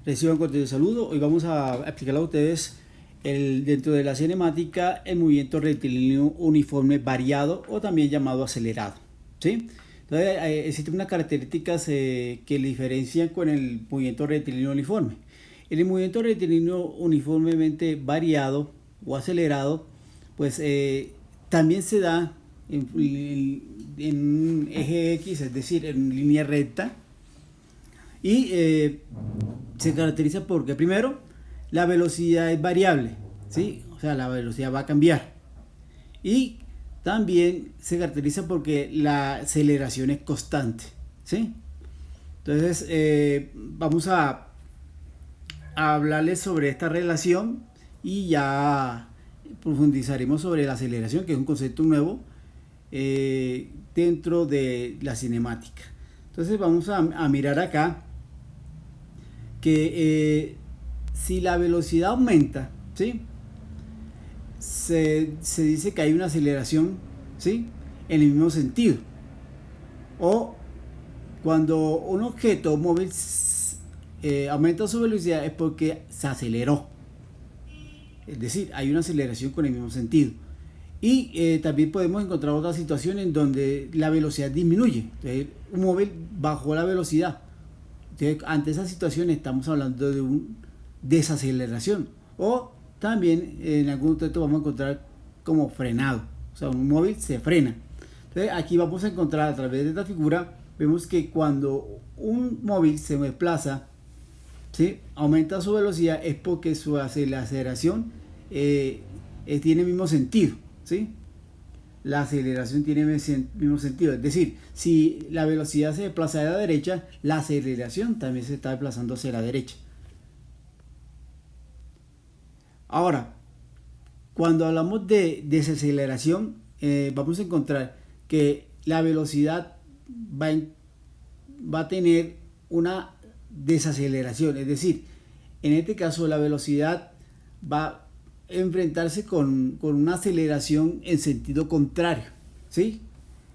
Reciban cordial saludo. Hoy vamos a explicar a ustedes dentro de la cinemática el movimiento rectilíneo uniforme variado o también llamado acelerado. ¿Sí? Entonces existen unas características que le diferencian con el movimiento rectilíneo uniforme. En el movimiento rectilíneo uniformemente variado o acelerado, pues también se da en un eje X, es decir, en línea recta. Y se caracteriza porque primero la velocidad es variable, ¿sí? O sea, la velocidad va a cambiar. Y también se caracteriza porque la aceleración es constante, ¿sí? Entonces vamos a hablarles sobre esta relación y ya profundizaremos sobre la aceleración, que es un concepto nuevo dentro de la cinemática. Entonces vamos a mirar acá que si la velocidad aumenta, ¿sí? Se dice que hay una aceleración, ¿sí? En el mismo sentido. O cuando un objeto móvil aumenta su velocidad es porque se aceleró. Es decir, hay una aceleración con el mismo sentido. Y también podemos encontrar otra situación en donde la velocidad disminuye. Entonces, un móvil bajó la velocidad. Entonces, ante esa situación estamos hablando de una desaceleración. O también en algún momento vamos a encontrar como frenado. O sea, un móvil se frena. Entonces, aquí vamos a encontrar a través de esta figura, vemos que cuando un móvil se desplaza, ¿sí?, aumenta su velocidad, es porque su aceleración tiene el mismo sentido, ¿sí? La aceleración tiene el mismo sentido, es decir, si la velocidad se desplaza de la derecha, la aceleración también se está desplazando hacia la derecha. Ahora, cuando hablamos de desaceleración, vamos a encontrar que la velocidad va a tener una desaceleración, es decir, en este caso la velocidad va a enfrentarse con una aceleración en sentido contrario, ¿sí?,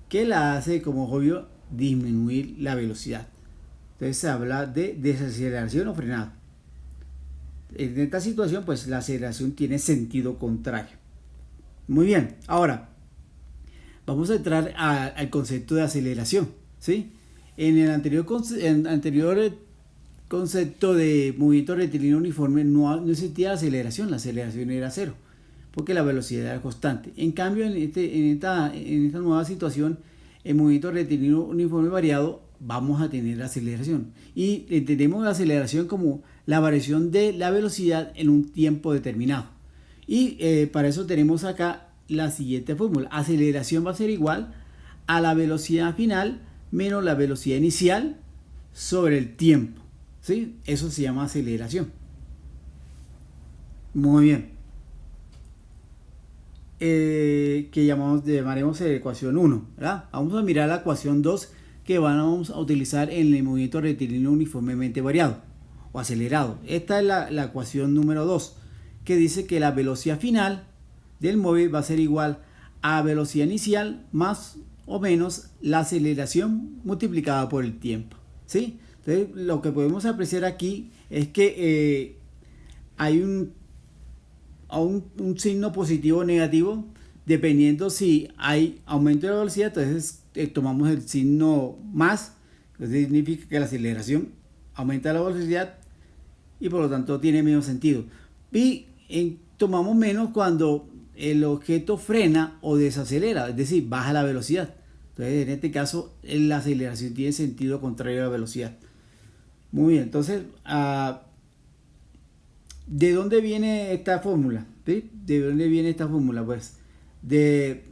que la hace, como obvio, disminuir la velocidad. Entonces se habla de desaceleración o frenado. En esta situación, pues la aceleración tiene sentido contrario. Muy bien, ahora vamos a entrar al concepto de aceleración, ¿sí? En el anterior concepto de movimiento rectilíneo uniforme no existía aceleración, la aceleración era cero, porque la velocidad era constante. En cambio, en esta nueva situación, el movimiento rectilíneo uniforme variado, vamos a tener aceleración. Y entendemos la aceleración como la variación de la velocidad en un tiempo determinado. Y para eso tenemos acá la siguiente fórmula. Aceleración va a ser igual a la velocidad final menos la velocidad inicial sobre el tiempo, ¿sí? Eso se llama aceleración. Muy bien. Que llamaremos ecuación 1, ¿verdad? Vamos a mirar la ecuación 2 que vamos a utilizar en el movimiento rectilíneo uniformemente variado o acelerado. Esta es la ecuación número 2, que dice que la velocidad final del móvil va a ser igual a velocidad inicial más o menos la aceleración multiplicada por el tiempo, ¿sí? Entonces, lo que podemos apreciar aquí es que hay un signo positivo o negativo dependiendo si hay aumento de la velocidad. Entonces tomamos el signo más, que significa que la aceleración aumenta la velocidad y por lo tanto tiene menos sentido. Y tomamos menos cuando el objeto frena o desacelera, es decir, baja la velocidad. Entonces en este caso la aceleración tiene sentido contrario a la velocidad. Muy bien, entonces ¿de dónde viene esta fórmula? ¿Sí? ¿De dónde viene esta fórmula? Pues de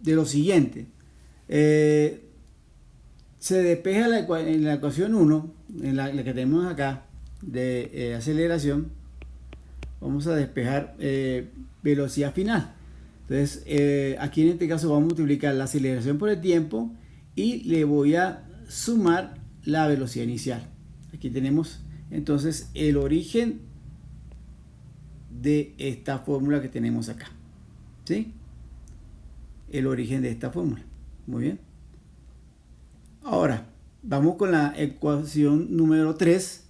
lo siguiente. Se despeja en la ecuación 1, en la que tenemos acá, de aceleración. Vamos a despejar velocidad final. Entonces, aquí en este caso vamos a multiplicar la aceleración por el tiempo y le voy a sumar la velocidad inicial. Aquí tenemos entonces el origen de esta fórmula que tenemos acá, ¿sí? El origen de esta fórmula. Muy bien. Ahora, vamos con la ecuación número 3,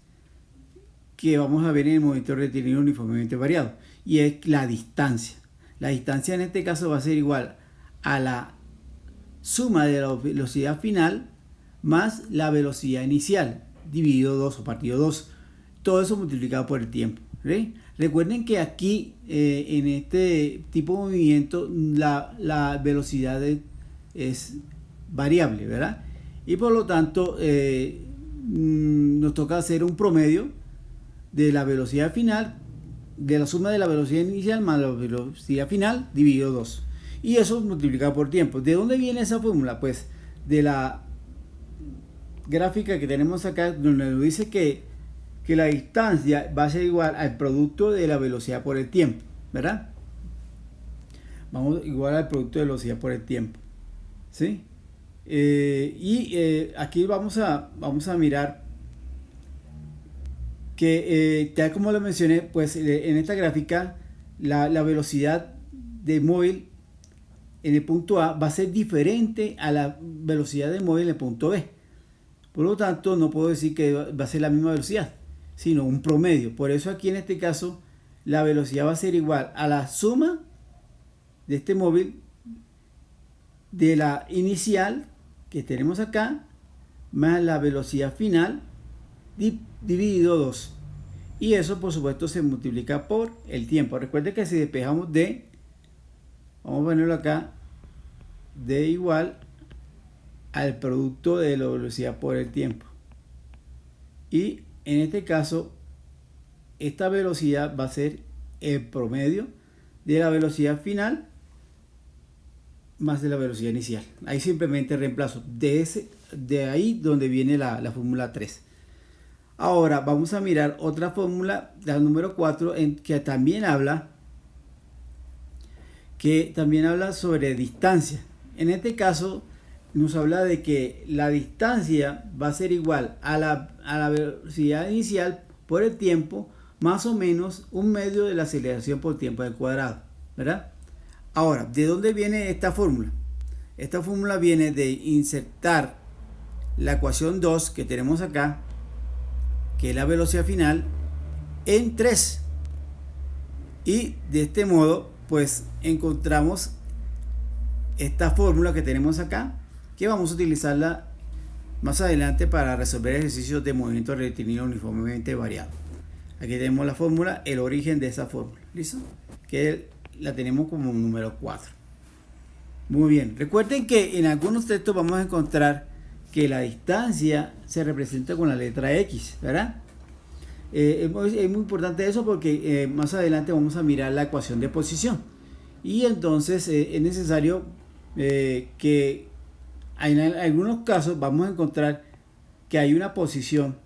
que vamos a ver en el movimiento rectilíneo uniformemente variado, y es la distancia. La distancia en este caso va a ser igual a la suma de la velocidad final más la velocidad inicial dividido 2 o partido 2. Todo eso multiplicado por el tiempo. ¿Sí? Recuerden que aquí en este tipo de movimiento la velocidad es variable, ¿verdad? Y por lo tanto nos toca hacer un promedio de la velocidad final, de la suma de la velocidad inicial más la velocidad final dividido 2. Y eso multiplicado por tiempo. ¿De dónde viene esa fórmula? Pues de la gráfica que tenemos acá, donde nos dice que la distancia va a ser igual al producto de la velocidad por el tiempo, ¿verdad? Vamos igual al producto de velocidad por el tiempo, ¿sí? Aquí vamos a mirar que tal como lo mencioné, pues en esta gráfica la velocidad del móvil en el punto A va a ser diferente a la velocidad del móvil en el punto B. Por lo tanto, no puedo decir que va a ser la misma velocidad, sino un promedio. Por eso aquí en este caso la velocidad va a ser igual a la suma de este móvil de la inicial que tenemos acá más la velocidad final dividido 2. Y eso por supuesto se multiplica por el tiempo. Recuerden que si despejamos D, vamos a ponerlo acá, D igual al producto de la velocidad por el tiempo. Y en este caso, esta velocidad va a ser el promedio de la velocidad final más de la velocidad inicial. Ahí simplemente reemplazo de ahí donde viene la fórmula 3. Ahora vamos a mirar otra fórmula, la número 4, que también habla sobre distancia. En este caso nos habla de que la distancia va a ser igual a la velocidad inicial por el tiempo más o menos un medio de la aceleración por tiempo al cuadrado, ¿verdad? Ahora, ¿de dónde viene esta fórmula? Esta fórmula viene de insertar la ecuación 2 que tenemos acá, que es la velocidad final, en 3. Y de este modo, pues encontramos esta fórmula que tenemos acá, que vamos a utilizarla más adelante para resolver ejercicios de movimiento rectilíneo uniformemente variado. Aquí tenemos la fórmula, el origen de esa fórmula, ¿listo? Que la tenemos como número 4. Muy bien, recuerden que en algunos textos vamos a encontrar que la distancia se representa con la letra X, ¿verdad? Es muy importante eso porque más adelante vamos a mirar la ecuación de posición. Y entonces es necesario que en algunos casos vamos a encontrar que hay una posición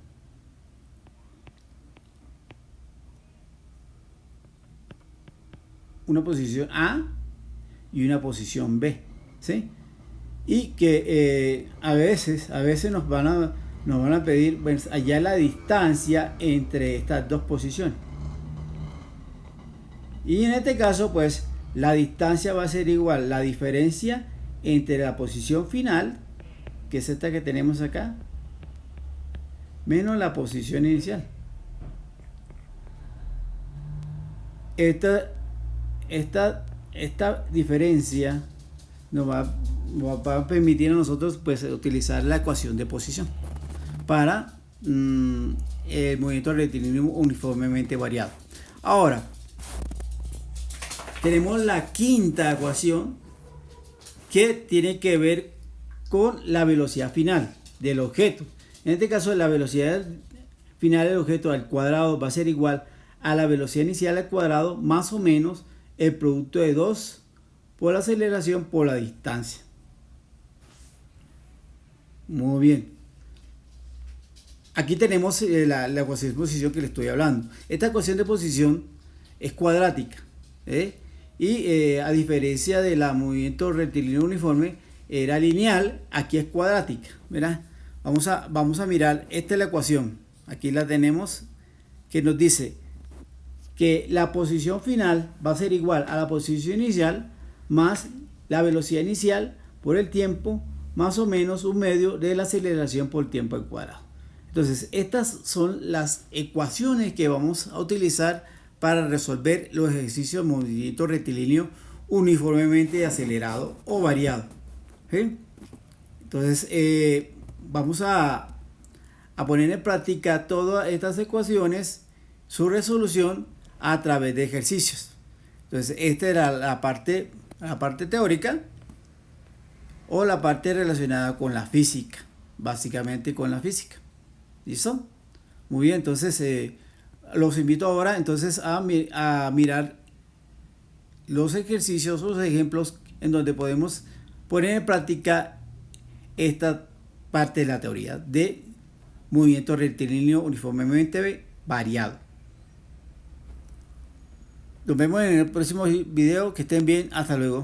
A y una posición B, ¿sí? Y que a veces nos van a pedir pues, allá la distancia entre estas dos posiciones. Y en este caso, pues la distancia va a ser igual la diferencia entre la posición final, que es esta que tenemos acá, menos la posición inicial. Esta diferencia nos va a permitir a nosotros pues utilizar la ecuación de posición para el movimiento rectilíneo uniformemente variado. Ahora tenemos la quinta ecuación que tiene que ver con la velocidad final del objeto. En este caso la velocidad final del objeto al cuadrado va a ser igual a la velocidad inicial al cuadrado más o menos el producto de 2 por la aceleración por la distancia. Muy bien. Aquí tenemos la ecuación de posición que le estoy hablando. Esta ecuación de posición es cuadrática, y a diferencia de la movimiento rectilíneo uniforme era lineal, aquí es cuadrática, ¿verdad? Vamos a mirar, esta es la ecuación, aquí la tenemos, que nos dice que la posición final va a ser igual a la posición inicial más la velocidad inicial por el tiempo más o menos un medio de la aceleración por tiempo al cuadrado. Entonces, estas son las ecuaciones que vamos a utilizar para resolver los ejercicios de movimiento rectilíneo uniformemente acelerado o variado. ¿Sí? Entonces, vamos a poner en práctica todas estas ecuaciones, su resolución a través de ejercicios. Entonces, esta era la parte teórica o la parte relacionada con la física, básicamente con la física. ¿Listo? Muy bien, entonces los invito ahora entonces a mirar los ejercicios, los ejemplos en donde podemos poner en práctica esta parte de la teoría de movimiento rectilíneo uniformemente variado. Nos vemos en el próximo video. Que estén bien. Hasta luego.